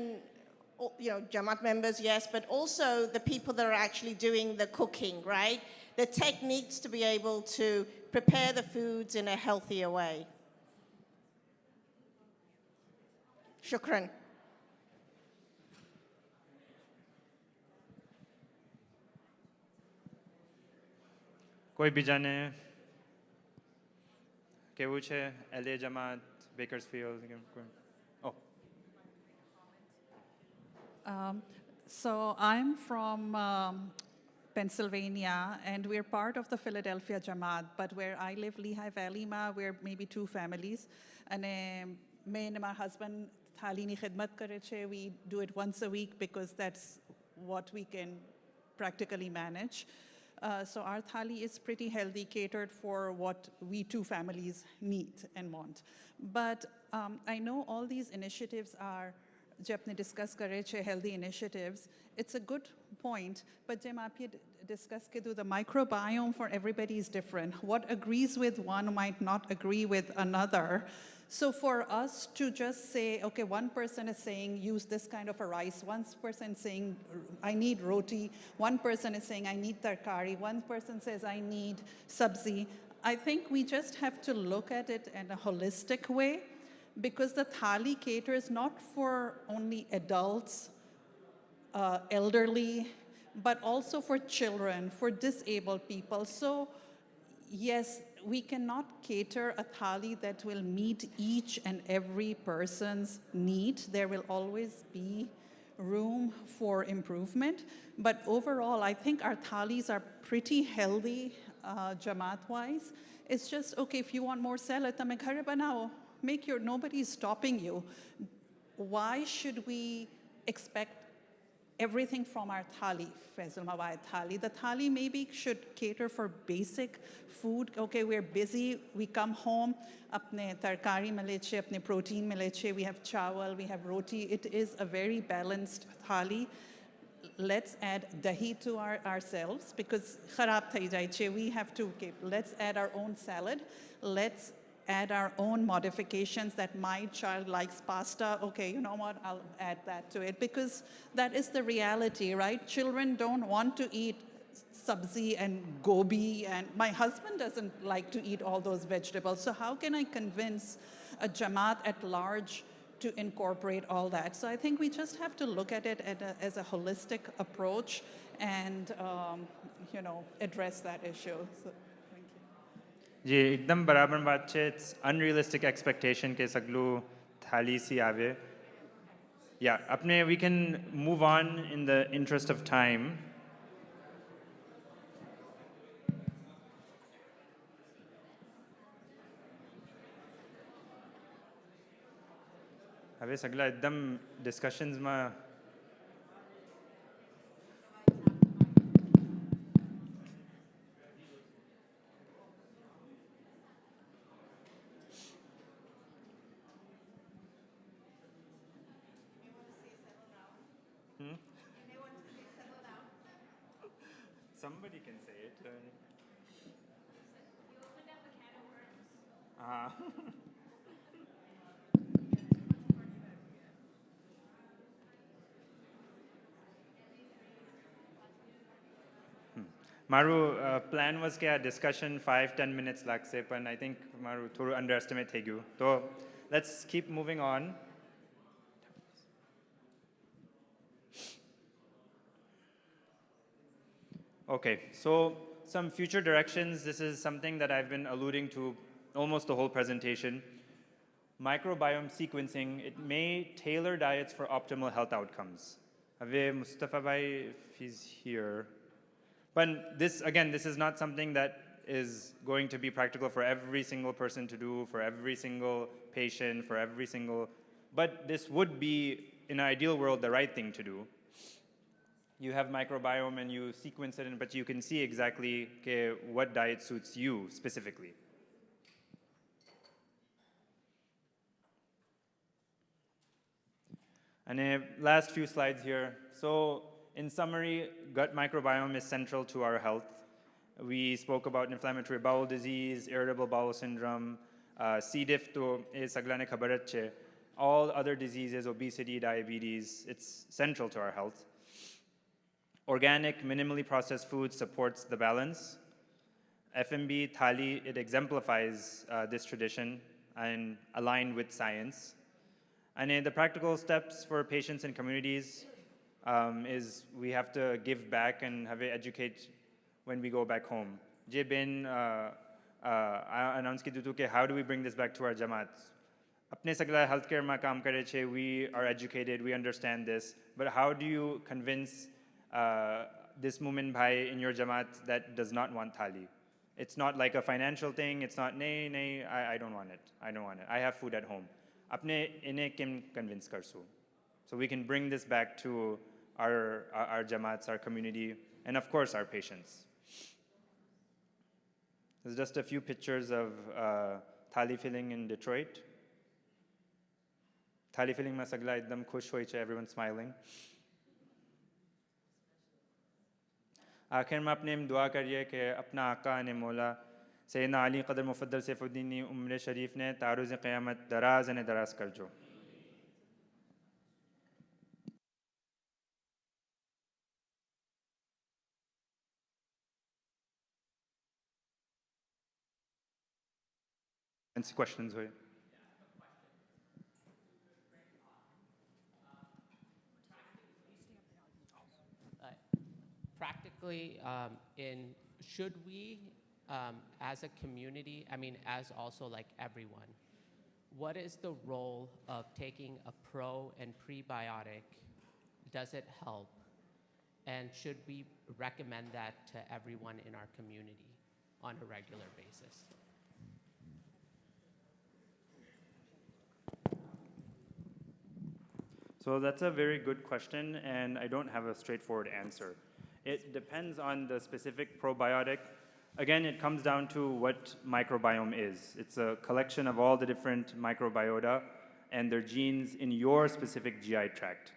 you know, Jamaat members, yes, but also the people that are actually doing the cooking, right? The techniques to be able to prepare the foods in a healthier way. Shukran. કોઈ બીજાને કેવું છે LA Jamaat Bakersfield? Oh. So I'm from Pennsylvania, and we're part of the Philadelphia Jamaat, but where I live, Lehigh Valley, we're maybe two families. And me and my husband, Thaali ni khidmat kare che. We do it once a week because that's what we can practically manage. So our Thaali is pretty healthy, catered for what we two families need and want. But I know all these initiatives are, जो आपने discuss करे छे healthy initiatives, it's a good point, but जब आप ये discuss के do the microbiome for everybody is different. What agrees with one might not agree with another. So for us to just say, okay, one person is saying use this kind of a rice, one person saying I need roti, one person is saying I need tarkari, one person says I need sabzi, I think we just have to look at it in a holistic way, because the Thaali caters not for only adults, elderly, but also for children, for disabled people. So yes, we cannot cater a Thaali that will meet each and every person's need. There will always be room for improvement. But overall, I think our Thaalis are pretty healthy, Jamaat-wise. It's just, okay, if you want more salad, tame ghar banao. Make your, nobody's stopping you. Why should we expect everything from our thali, Faisal Mawad thali. The thali maybe should cater for basic food. Okay, we're busy, we come home, apne tarkari maleche, apne protein maleche, we have chawal, we have roti. It is a very balanced thali. Let's add dahi to ourselves because kharab thai jai che. We have to, okay, let's add our own salad. Let's add our own modifications that my child likes pasta. Okay, you know what, I'll add that to it because that is the reality, right? Children don't want to eat sabzi and gobi, and my husband doesn't like to eat all those vegetables. So how can I convince a Jamaat at large to incorporate all that? So I think we just have to look at it as a holistic approach and, you know, address that issue. So, thank you. जी एकदम बराबर बात छे. It's unrealistic expectation के सगलू थाली सी आवे. Yeah, अपने we can move on in the interest of time. હવે સગલા એકદમ ડિસ્કશન્સમાં Somebody can say it. મારું પ્લાન was કે આ discussion 5-10 minutes લાગશે પણ I think મારું થોડું underestimate થઈ ગયું. તો let's keep moving on. Okay, so some future directions. This is something that I've been alluding to almost the whole presentation. Microbiome sequencing, it may tailor diets for optimal health outcomes. Ave Mustafa Bhai, if he's here. But this, again, this is not something that is going to be practical for every single person to do, for every single patient, for every single, but this would be, in an ideal world, the right thing to do. You have microbiome and you sequence it, but you can see exactly what diet suits you specifically. And last few slides here. So in summary, gut microbiome is central to our health. We spoke about inflammatory bowel disease, irritable bowel syndrome, C. diff to is saglane khabarat che. All other diseases, obesity, diabetes, it's central to our health. Organic, minimally processed food supports the balance. FMB Thaali, it exemplifies this tradition and aligned with science. And the practical steps for patients and communities is we have to give back and have it educate when we go back home. Jay Ben announced ki how do we bring this back to our Jamaat? Apne sagla healthcare ma kaam kare che, we are educated, we understand this, but how do you convince this Mumin Bhai in your Jamaat that does not want Thaali? It's not like a financial thing, it's not, nay, I don't want it, I don't want it, I have food at home. Apne inhe kim convince karsu. So we can bring this back to our Jamaats, our community, and of course our patients. There's just a few pictures of Thaali filling in Detroit. Thaali filling ma sagla ekdam khush hoy che, everyone smiling. आखिर में अपने दुआ करिए कि अपना आका ने मौला सैयदना अली क़दर मुफ़द्दल सैफ़ुद्दीन उम्र शरीफ ने तारुज़ क़यामत दराज ने दराज कर जो. Questions हुए? Practically, should we, as a community, I mean, as also like everyone, what is the role of taking a pro and prebiotic? Does it help? And should we recommend that to everyone in our community on a regular basis? So that's a very good question, and I don't have a straightforward answer. It depends on the specific probiotic. Again, it comes down to what microbiome is. It's a collection of all the different microbiota and their genes in your specific GI tract.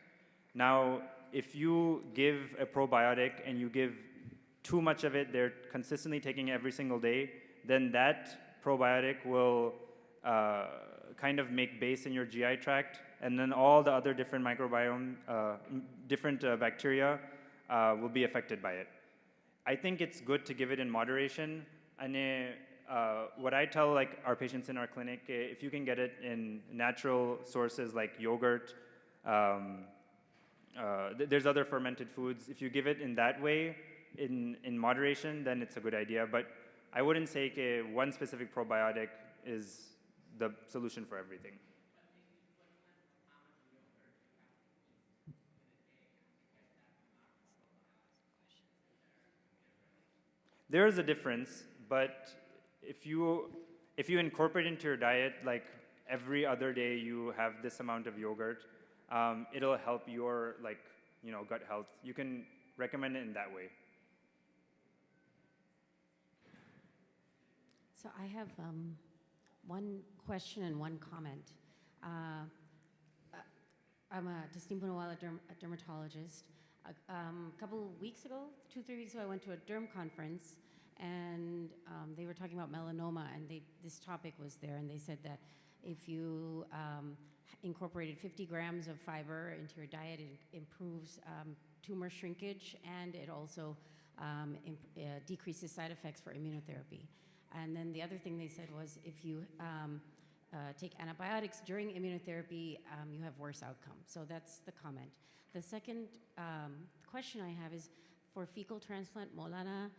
Now, if you give a probiotic and you give too much of it, they're consistently taking it every single day, then that probiotic will kind of make base in your GI tract, and then all the other different microbiome, different bacteria will be affected by it. I think it's good to give it in moderation. And what I tell like our patients in our clinic, if you can get it in natural sources like yogurt, there's other fermented foods. If you give it in that way, in moderation, then it's a good idea. But I wouldn't say one specific probiotic is the solution for everything. There is a difference, but if you incorporate into your diet, like every other day you have this amount of yogurt, it'll help your gut health. You can recommend it in that way. So I have one question and one comment. I'm a Tasneem Poonawala dermatologist. A couple of weeks ago, 2-3 weeks ago, I went to a derm conference, and they were talking about melanoma, and this topic was there, and they said that if you incorporated 50 grams of fiber into your diet, it improves tumor shrinkage, and it also decreases side effects for immunotherapy. And then the other thing they said was if you take antibiotics during immunotherapy, you have worse outcomes. So that's the comment. The second question I have is for fecal transplant, Maulana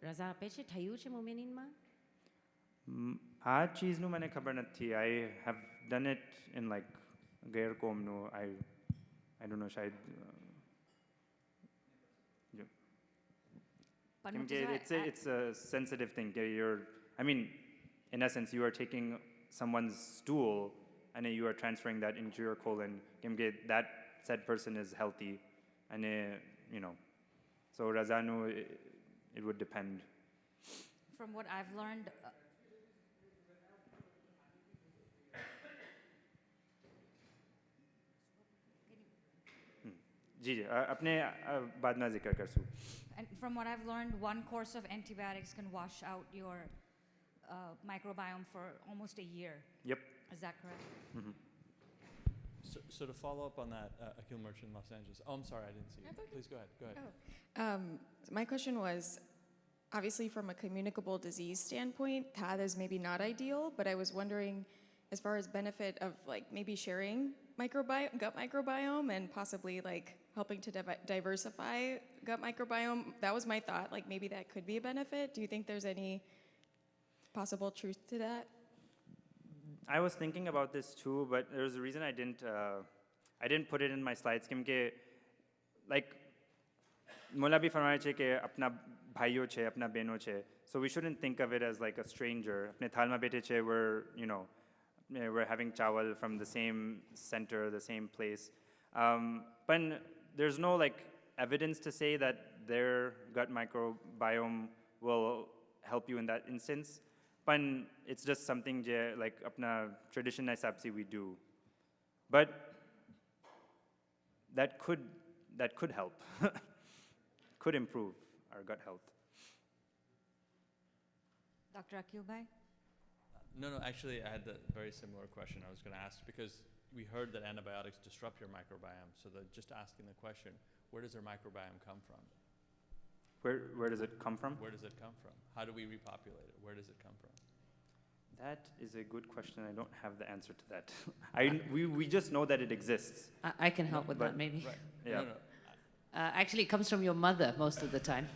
Raza peche thayu che muminin ma? આ ચીઝનું મને ખબર નથી. I have done it in like ગેરકોમનું. I don't know, શાયદ it's a sensitive thing. In essence, you are taking someone's stool and you are transferring that into your colon. That said person is healthy, and so Razanu, it would depend. From what I've learned, जी अपने बाद में जिक्र करसूँ. And from what I've learned, one course of antibiotics can wash out your microbiome for almost a year. Yep. Is that correct? Mm-hmm. So to follow up on that, Akil Merchant, Los Angeles. Oh, I'm sorry, I didn't see you. Okay. Please go ahead. Go ahead. So my question was, obviously from a communicable disease standpoint, TAD is maybe not ideal, but I was wondering, as far as benefit of like maybe sharing gut microbiome and possibly like helping to diversify gut microbiome, that was my thought. Like maybe that could be a benefit. Do you think there's any possible truth to that? I was thinking about this too, but there's a reason I didn't put it in my slides. Because like Mola bhi farmaya che ke apna bhaiyo che, apna beno che. So we shouldn't think of it as like a stranger. Apne thalma bete che, we're having chawal from the same center, the same place. But there's no like evidence to say that their gut microbiome will help you in that instance. But it's just something like apna tradition na hisab se we do. But that could help, could improve our gut health. Dr. Akil Bhai? No, actually, I had a very similar question I was going to ask, because we heard that antibiotics disrupt your microbiome. So just asking the question, where does their microbiome come from? Where does it come from? Where does it come from? How do we repopulate it? Where does it come from? That is a good question. I don't have the answer to that. We just know that it exists. I can help with that, maybe. Right. Yeah. No. Actually, it comes from your mother most of the time.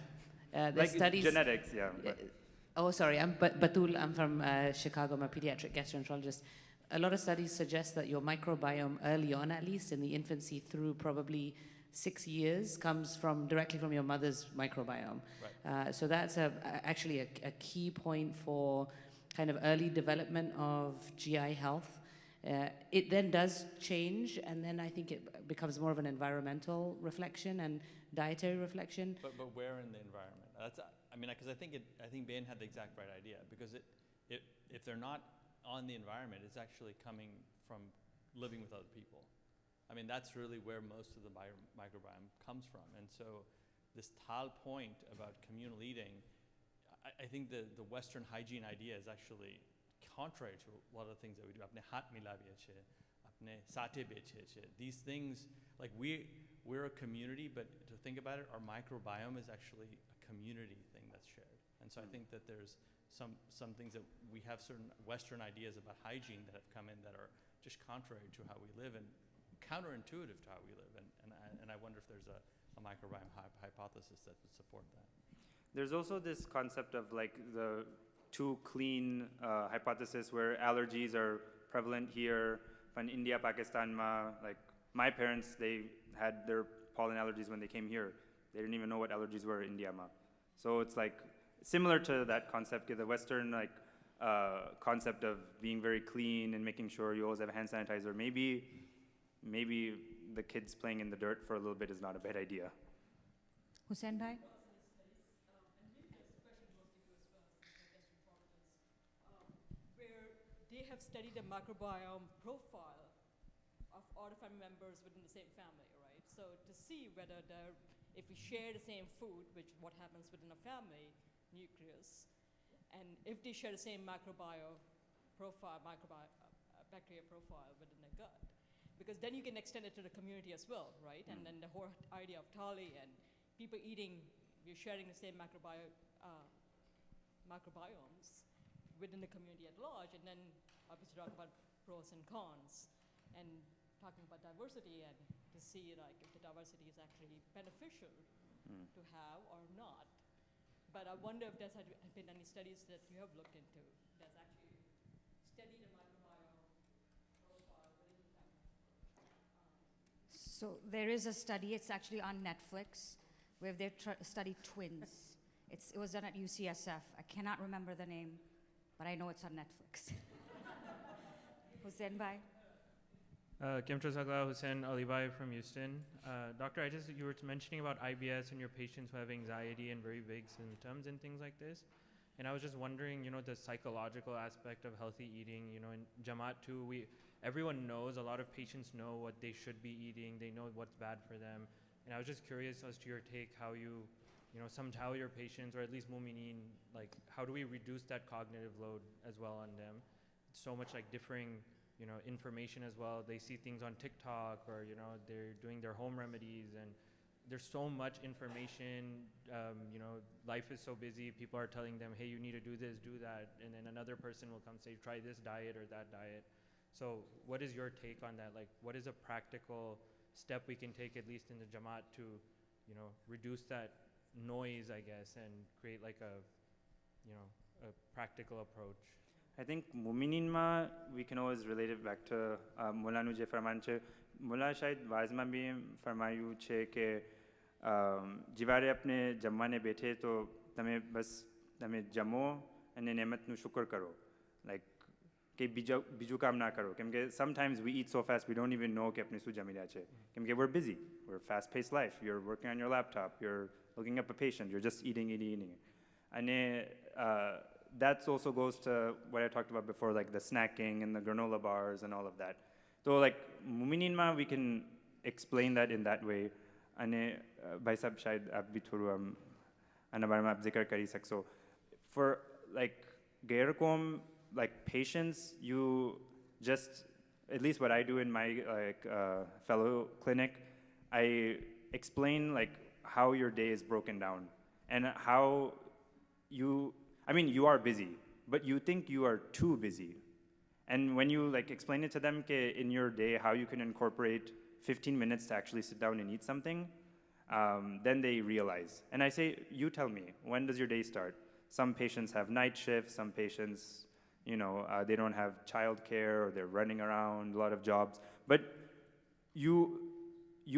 Like studies, genetics, yeah. Oh, sorry, I'm Batul. I'm from Chicago. I'm a pediatric gastroenterologist. A lot of studies suggest that your microbiome early on, at least in the infancy through probably 6 years, comes directly from your mother's microbiome. Right. So that's actually a key point for kind of early development of GI health. it then does change, and then I think it becomes more of an environmental reflection and dietary reflection. But where in the environment? That's, I mean, because I think Bain had the exact right idea, because if they're not on the environment, it's actually coming from living with other people. I mean, that's really where most of the microbiome comes from. And so this Thaal point about communal eating, I think the Western hygiene idea is actually contrary to a lot of the things that we do. Apne haath milaviye che, apne saate beche che. These things, like we're a community, but to think about it, our microbiome is actually a community thing that's shared. And so I think that there's some things that we have certain Western ideas about hygiene that have come in that are just contrary to how we live and counterintuitive to how we live. And I wonder if there's a microbiome hypothesis that would support that. There's also this concept of like the too clean hypothesis where allergies are prevalent here. In India, Pakistan, like my parents, they had their pollen allergies when they came here. They didn't even know what allergies were in India. So it's like similar to that concept, the Western like concept of being very clean and making sure you always have hand sanitizer. Maybe the kids playing in the dirt for a little bit is not a bad idea. Hussain bhai? They have studied a microbiome profile of all the family members within the same family, right? So to see whether if we share the same food, which what happens within a family nucleus, and if they share the same microbiome profile, bacteria profile within the gut, because then you can extend it to the community as well, right? And then the whole idea of Thaali and people eating, we're sharing the same microbiomes within the community at large, and then obviously talk about pros and cons, and talking about diversity and to see like if the diversity is actually beneficial to have or not. But I wonder if there's been any studies that you have looked into that's actually studied the microbiome profile within the family. So there is a study, it's actually on Netflix, where they've studied twins. It was done at UCSF. I cannot remember the name, but I know it's on Netflix. Hussain bhai? Kemtra Sagla, Hussain Alibai from Houston. Doctor, you were mentioning about IBS and your patients who have anxiety and very vague symptoms and things like this. And I was just wondering, the psychological aspect of healthy eating, in Jamaat too, everyone knows, a lot of patients know what they should be eating, they know what's bad for them. And I was just curious as to your take, how you tell your patients, or at least mu'mineen, like how do we reduce that cognitive load as well on them? It's so much like differing, information as well. They see things on TikTok, or they're doing their home remedies, and there's so much information. Life is so busy. People are telling them, hey, you need to do this, do that, and then another person will come say, try this diet or that diet. So what is your take on that? Like, what is a practical step we can take, at least in the Jamaat, to reduce that noise, I guess, and create like a practical approach? I think Muminin ma, we can always relate it back to Mullah nu je farman che, Mullah shayad wazma bhi farmayu che ke jivare apne jammane bethe to tame jammo and nemat nu shukr karo, like ke biju kam na karo, kemke sometimes we eat so fast we don't even know ke apne su jami rahe che, kemke we're busy, we're fast paced life, you're working on your laptop, you're looking up a patient, you're just eating. And that also goes to what I talked about before, like the snacking and the granola bars and all of that. So like Muminin ma, we can explain that in that way. And bhai sab shayad aap bhi thodu ana bare mein aap zikr kari sakso. For like gair qawm, like patients, you just, at least what I do in my fellow clinic, I explain like how your day is broken down and how you are busy, but you think you are too busy. And when you like explain it to them in your day how you can incorporate 15 minutes to actually sit down and eat something, then they realize. And I say, you tell me, when does your day start? Some patients have night shifts, some patients, they don't have childcare, or they're running around, a lot of jobs. But you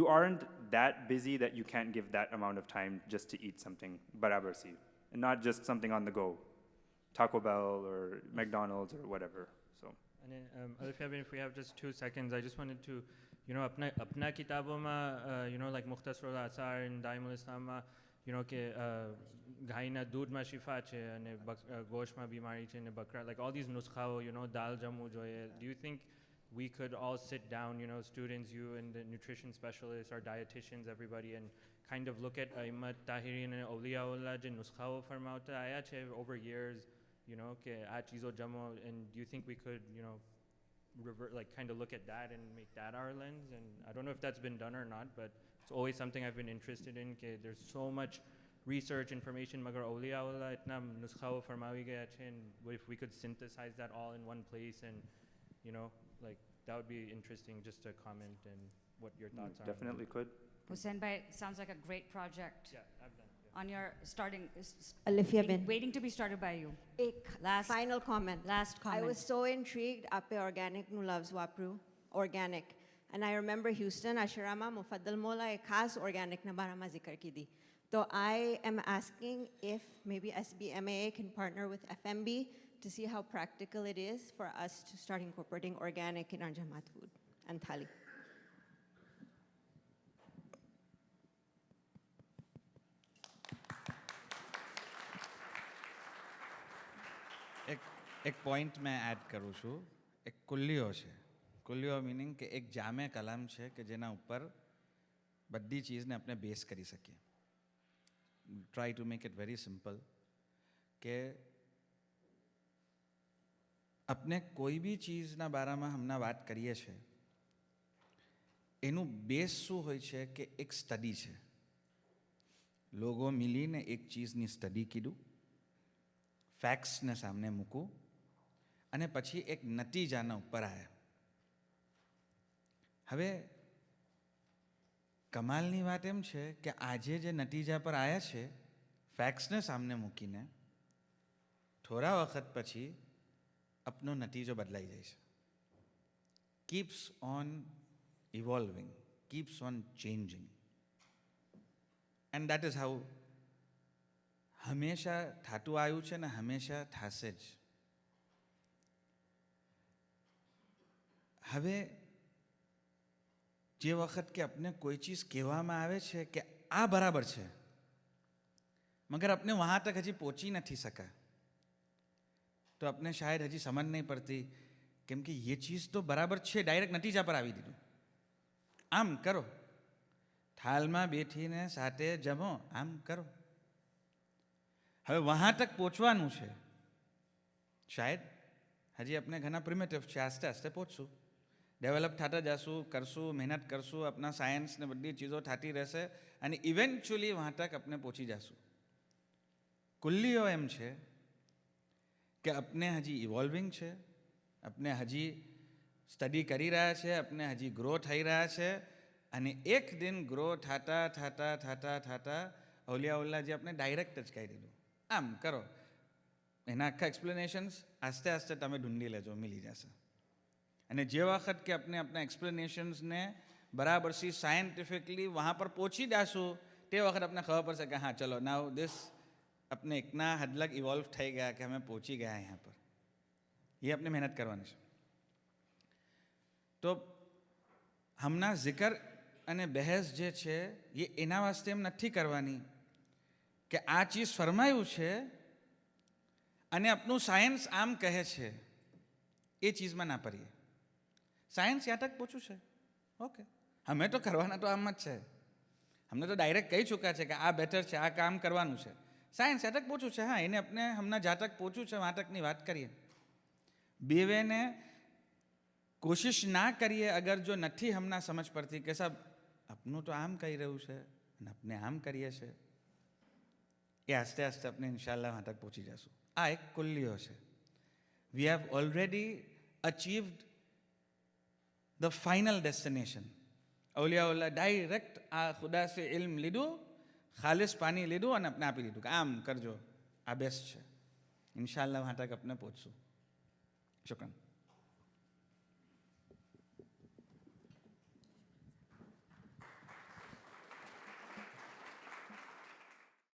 aren't that busy that you can't give that amount of time just to eat something barabar si, and not just something on the go, Taco Bell or McDonald's or whatever. So And Alfia, if we have just 2 seconds, I just wanted to, apna kitaboma, like Mukhtasarul Asar and Daimul Islam, ke gaina dudma shifa che and goshma bimari che and bakra, like all these nuskhao, dal jamu joye. Do you think we could all sit down, students, you and the nutrition specialists, our dietitians, everybody, and kind of look at Aimat Tahirin and Awliyaullah je nuskhao farmauta aya che over years, ke aa cheezo jamo, and do you think we could, revert, like kind of look at that and make that our lens? And I don't know if that's been done or not, but it's always something I've been interested in. Ke there's so much research information, magar Awliyaullah itna nuskhao farmawi gaya che, and if we could synthesize that all in one place, and like that would be interesting just to comment and what your thoughts are. Definitely could. Hussain bhai, sounds like a great project. Yeah, I've done. On your starting, Alifia bin. waiting to be started by you. Final comment. Last comment. I was so intrigued. Ape organic nu loves wapru. Organic. And I remember Houston, Ashrama, Mufaddal Mola, ek khas organic na barama zikr ki di. So I am asking if maybe SBMAA can partner with FMB to see how practical it is for us to start incorporating organic in our Jamaat food and Thaali. એક point મેં add કરું છું. એક કુલ્લીઓ છે. કુલ્લીઓ meaning કે એક જામે કલમ છે કે જેના ઉપર બધી ચીઝને આપણે બેઝ કરી શકીએ. Try to make it very simple કે આપણે કોઈ બી ચીઝના બારામાં હમણાં વાત કરીએ છીએ એનું બેઝ શું હોય છે કે એક સ્ટડી છે. લોકો મિલીને એક ચીઝની સ્ટડી કીધું, ફેક્ટ્સને સામે મૂકું અને પછી એક નતીજાના ઉપર આવ્યા. હવે કમાલની વાત એમ છે કે આજે જે નતીજા પર આવ્યા છે ફેક્ટ્સને સામે મૂકીને થોડા વખત પછી આપનો નતીજો બદલાઈ જાય છે. Keeps on evolving, keeps on changing, and that is how હંમેશા થતું આવ્યું છે ને હંમેશા થશે જ. હવે જે વખત કે આપણે કોઈ ચીજ કહેવામાં આવે છે કે આ બરાબર છે મગર આપણે વહાં તક હજી પહોંચી નથી શકા તો આપણે શાયદ હજી સમજ નહીં પડતી કેમ કે એ ચીજ તો બરાબર છે, ડાયરેક્ટ નતીજા પર આવી દીધું. આમ કરો, થાલમાં બેઠીને સાથે જમો, આમ કરો. હવે વહાં તક પહોંચવાનું છે. શાયદ હજી આપણે ઘણા પ્રિમેટિવ છે, આસ્તે આસ્તે પહોંચશું, ડેવલપ થતા જશું, કરશું, મહેનત કરશું, આપણા સાયન્સને બધી ચીજો થતી રહેશે અને ઇવેન્ચ્યુઅલી વહાં તક આપણે પહોંચી જશું. કુલ્લીઓ એમ છે કે આપણે હજી ઇવોલ્વિંગ છે, આપણે હજી સ્ટડી કરી રહ્યા છે, આપણે હજી ગ્રો થઈ રહ્યા છે અને એક દિન ગ્રો થતા થતા થતા થતા અવલિયાઉલ્લાજી આપણે ડાયરેક્ટ જ કહી દીધું આમ કરો. એના આખા એક્સપ્લેનેશન્સ આસ્તે આસ્તે તમે ઢૂંઢી લેજો, મિલી જશે. અને જે વખત કે આપણે આપણા એક્સપ્લેનેશન્સને બરાબરથી સાયન્ટિફિકલી વहाँ પર પહોંચી જશું તે વખત આપણે ખબર પડશે કે હા ચલો નાવ દિસ अपने इतना हद लग इवॉल्व થઈ ગયા કે અમે પહોંચી ગયા यहाँ पर. ये अपने मेहनत करवानी છે. તો હમણાં જિકર અને બહેસ જે છે એ એના વાસ્તે એમ નથી કરવાની કે આ ચીજ ફરમાયું છે અને આપણું સાયન્સ આમ કહે છે એ ચીજમાં ના પડીએ. સાયન્સ યા તક પહોંચ્યું છે, ઓકે, અમે તો કરવાના તો આમ જ છે. અમને તો ડાયરેક્ટ કહી ચૂક્યા છે કે આ બેટર છે, આ કામ કરવાનું છે. સાયન્સ યા તક પહોંચ્યું છે, હા, એને આપણે હમણાં જ્યાં તક પહોંચ્યું છે વहाँ તકની વાત કરીએ. બેવેને કોશિશ ના કરીએ અગર જો નથી હમણાં સમજ પડતી કે સાહેબ આપનું તો આમ કહી રહ્યું છે અને આપણે આમ કરીએ છીએ, એ આસ્તે આસ્તે આપણે ઇન્શાલ્લાહ વहाँ તક પહોંચી જશું. આ એક કુલ્લીઓ છે. We have already achieved the final destination. અવલિયાઉલ્લાહ ડાયરેક્ટ આ ખુદા સે ઇલ્મ લીધું, ખાલિસ પાણી લીધું અને આપણે આપી દીધું કે આમ કરજો, આ બેસ્ટ છે. ઇન્શાલ્લાહ વहाँ તક આપણે પહોંચશું. શુક્રન.